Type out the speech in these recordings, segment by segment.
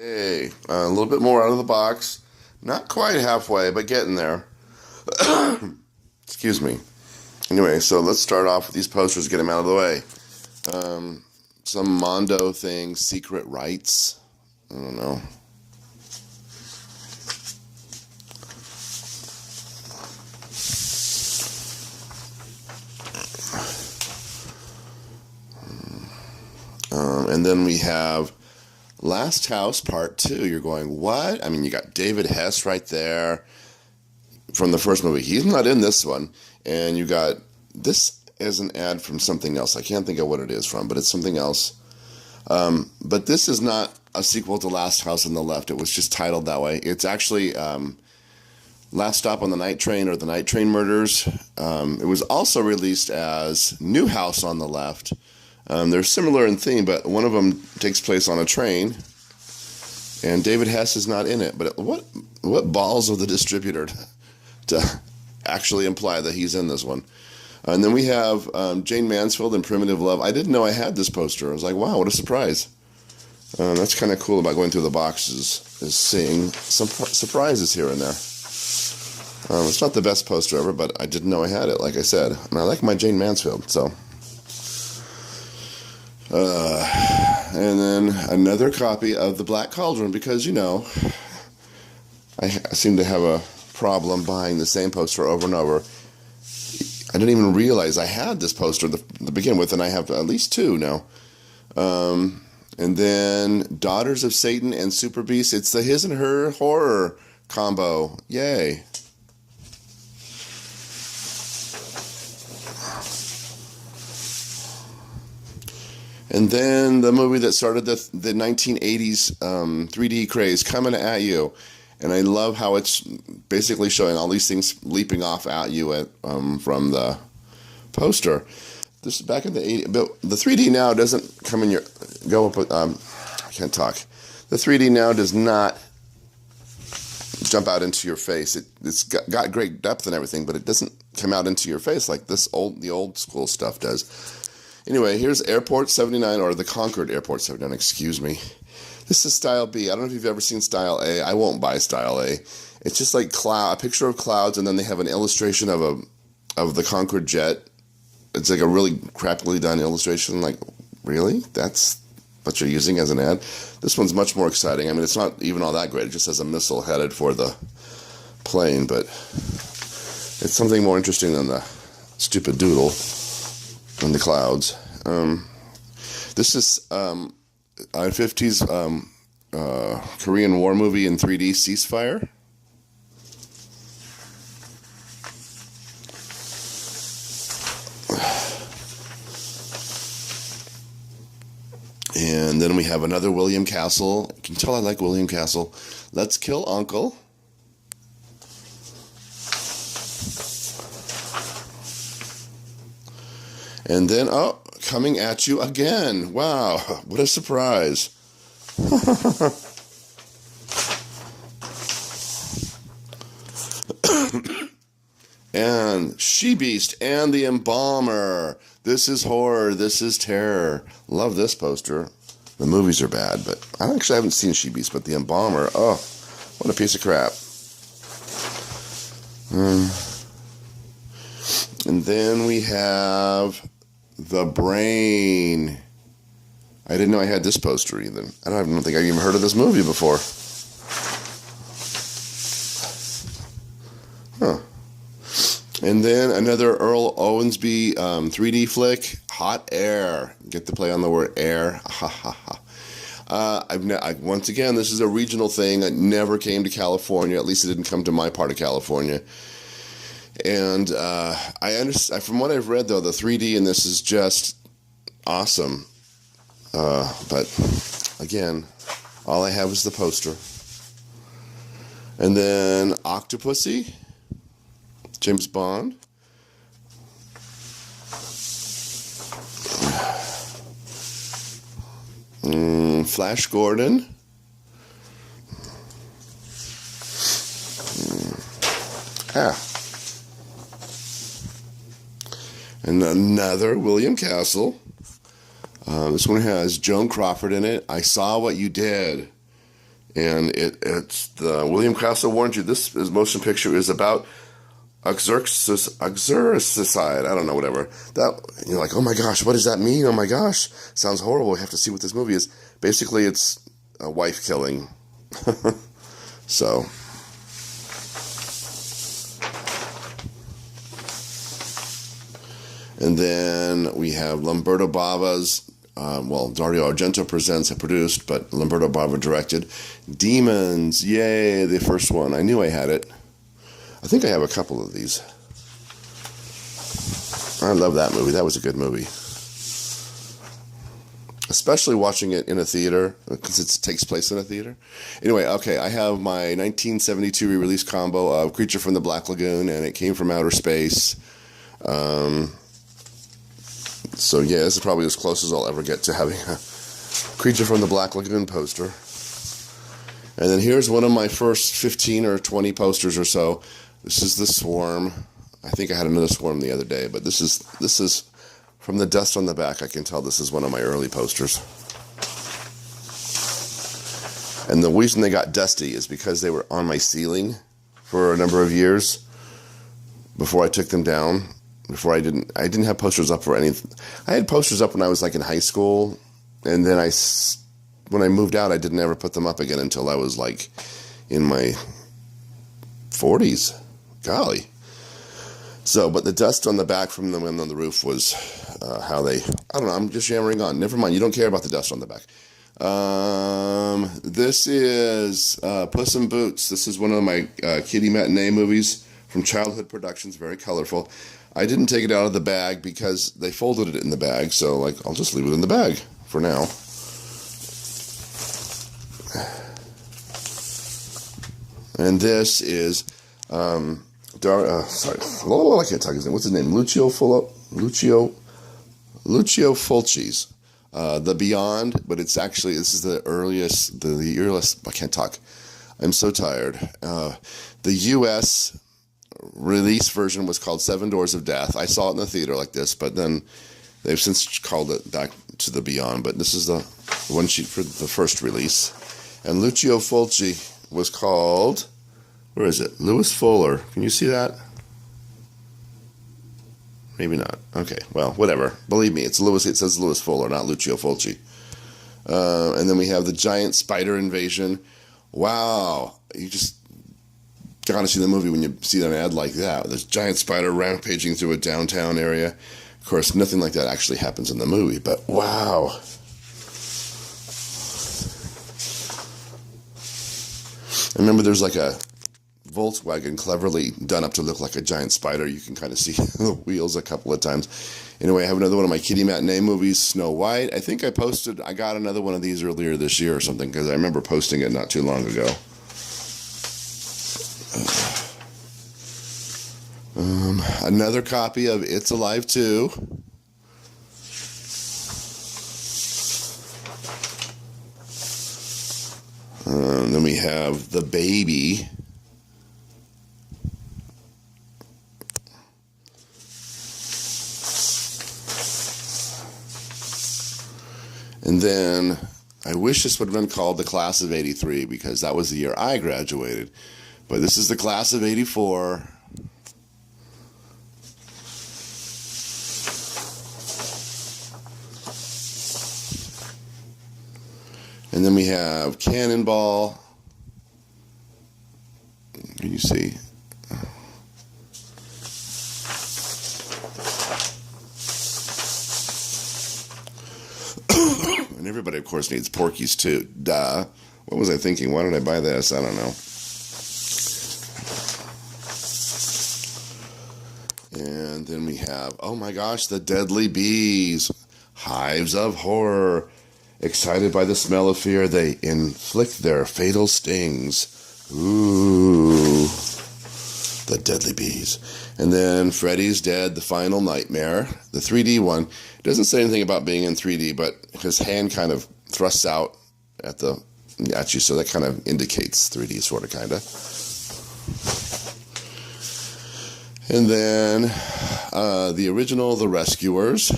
Hey, a little bit more out of the box. Not quite halfway, but getting there. Excuse me. Anyway, so let's start off with these posters, get them out of the way. Some Mondo thing, Secret Rights. I don't know. And then we have Last House Part 2. You're going, what? I mean, you got David Hess right there from the first movie. He's not in this one. And you got, this is an ad from something else. I can't think of what it is from, but it's something else. But this is not a sequel to Last House on the Left. It was just titled that way. It's actually Last Stop on the Night Train, or The Night Train Murders. It was also released as New House on the Left. They're similar in theme, but one of them takes place on a train, and David Hess is not in it. But what balls of the distributor to actually imply that he's in this one. And then we have Jayne Mansfield in Primitive Love. I didn't know I had this poster. I was like, wow, what a surprise. That's kind of cool about going through the boxes, is seeing some surprises here and there. It's not the best poster ever, but I didn't know I had it, like I said. And I like my Jayne Mansfield, so... and then another copy of The Black Cauldron, because, you know, I seem to have a problem buying the same poster over and over. I didn't even realize I had this poster to begin with, and I have at least two now. And then Daughters of Satan and Super Beast. It's the his and her horror combo. Yay. And then the movie that started the 1980s 3D craze, Coming at You. And I love how it's basically showing all these things leaping off at you from the poster. This is back in the 80s. But the 3D now doesn't come in your... Go up with... I can't talk. The 3D now does not jump out into your face. It's got great depth and everything, but it doesn't come out into your face like the old school stuff does. Anyway, here's Airport 79, or the Concord Airport 79, excuse me. This is Style B. I don't know if you've ever seen Style A. I won't buy Style A. It's just like a picture of clouds, and then they have an illustration of the Concorde jet. It's like a really crappily done illustration. Like, really? That's what you're using as an ad? This one's much more exciting. I mean, it's not even all that great. It just has a missile headed for the plane, but it's something more interesting than the stupid doodle in the clouds. This is a 50s Korean War movie in 3D, Ceasefire. And then we have another William Castle. You can tell I like William Castle. Let's Kill Uncle. And then, Coming at You again. Wow, what a surprise. And She-Beast and the Embalmer. This is horror, this is terror. Love this poster. The movies are bad, but I actually haven't seen She-Beast, but the Embalmer, oh, what a piece of crap. And then we have The Brain. I didn't know I had this poster either. I don't think I've even heard of this movie before. Huh. And then another Earl Owensby 3D flick, Hot Air. Get to play on the word air. Ha ha ha. Once again, this is a regional thing. It never came to California. At least it didn't come to my part of California. And I understand, from what I've read, though, the 3D in this is just awesome. But again, all I have is the poster. And then Octopussy, James Bond. Flash Gordon. And another William Castle. This one has Joan Crawford in it. I Saw What You Did. And it's the William Castle warned you. This motion picture is about Uxoricide. I don't know, whatever. That you're like, oh my gosh, what does that mean? Oh my gosh, sounds horrible. We have to see what this movie is. Basically, it's a wife killing. So. And then we have Lamberto Bava's, Dario Argento presents and produced, but Lamberto Bava directed, Demons. Yay, the first one. I knew I had it. I think I have a couple of these. I love that movie. That was a good movie. Especially watching it in a theater, because it takes place in a theater. Anyway, okay, I have my 1972 re-release combo of Creature from the Black Lagoon, and It Came from Outer Space. So yeah, this is probably as close as I'll ever get to having a Creature from the Black Lagoon poster. And then here's one of my first 15 or 20 posters or so. This is The Swarm. I think I had another Swarm the other day, but this is from the dust on the back. I can tell this is one of my early posters. And the reason they got dusty is because they were on my ceiling for a number of years before I took them down. Before I didn't have posters up for anything. I had posters up when I was like in high school, and then when I moved out, I didn't ever put them up again until I was like in my 40s. Golly. So, but the dust on the back from the wind on the roof was how they, I don't know, I'm just yammering on. Never mind, you don't care about the dust on the back. This is Puss in Boots. This is one of my kiddie matinee movies from Childhood Productions, very colorful. I didn't take it out of the bag because they folded it in the bag, so like I'll just leave it in the bag for now. And this is I can't talk his name. What's his name? Lucio Fulci's The Beyond, but it's actually, this is the earliest, I can't talk. I'm so tired. The U.S. release version was called Seven Doors of Death. I saw it in the theater like this, but then they've since called it back to The Beyond. But this is the one sheet for the first release. And Lucio Fulci was called, where is it? Louis Fuller. Can you see that? Maybe not. Okay, well, whatever. Believe me, it's Louis. It says Louis Fuller, not Lucio Fulci. And then we have the giant spider invasion. Wow, you just gotta see the movie when you see an ad like that. There's giant spider rampaging through a downtown area. Of course, nothing like that actually happens in the movie, but wow. I remember there's like a Volkswagen cleverly done up to look like a giant spider. You can kind of see the wheels a couple of times. Anyway, I have another one of my kiddie matinee movies, Snow White. I think I got another one of these earlier this year or something, because I remember posting it not too long ago. Another copy of It's Alive 2. Then we have The Baby. And then I wish this would have been called the Class of 83, because that was the year I graduated. But this is the Class of 84. And then we have Cannonball. Can you see? And everybody, of course, needs Porky's too. Duh. What was I thinking? Why did I buy this? I don't know. And then we have, oh my gosh, the Deadly Bees. Hives of horror. Excited by the smell of fear, they inflict their fatal stings. Ooh. The Deadly Bees. And then Freddy's Dead, The Final Nightmare. The 3D one. It doesn't say anything about being in 3D, but his hand kind of thrusts out at you, so that kind of indicates 3D, sort of, kind of. And then the original The Rescuers.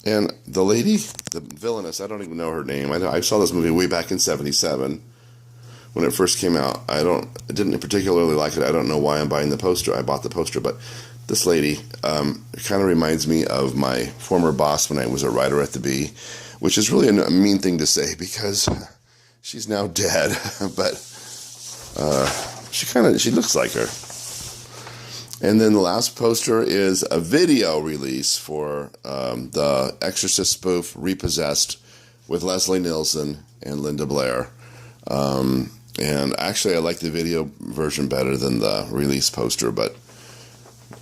And the lady, the villainess, I don't even know her name. I saw this movie way back in '77 when it first came out. I didn't particularly like it. I don't know why I'm buying the poster. I bought the poster, but this lady kind of reminds me of my former boss when I was a writer at the Bee, which is really a mean thing to say because she's now dead. But she looks like her. And then the last poster is a video release for the Exorcist spoof Repossessed with Leslie Nielsen and Linda Blair. And actually, I like the video version better than the release poster, but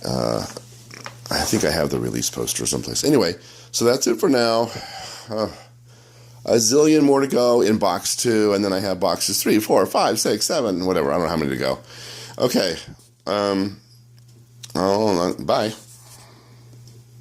I think I have the release poster someplace. Anyway, so that's it for now. A zillion more to go in box 2, and then I have boxes 3, 4, 5, 6, 7, whatever. I don't know how many to go. Okay. Bye.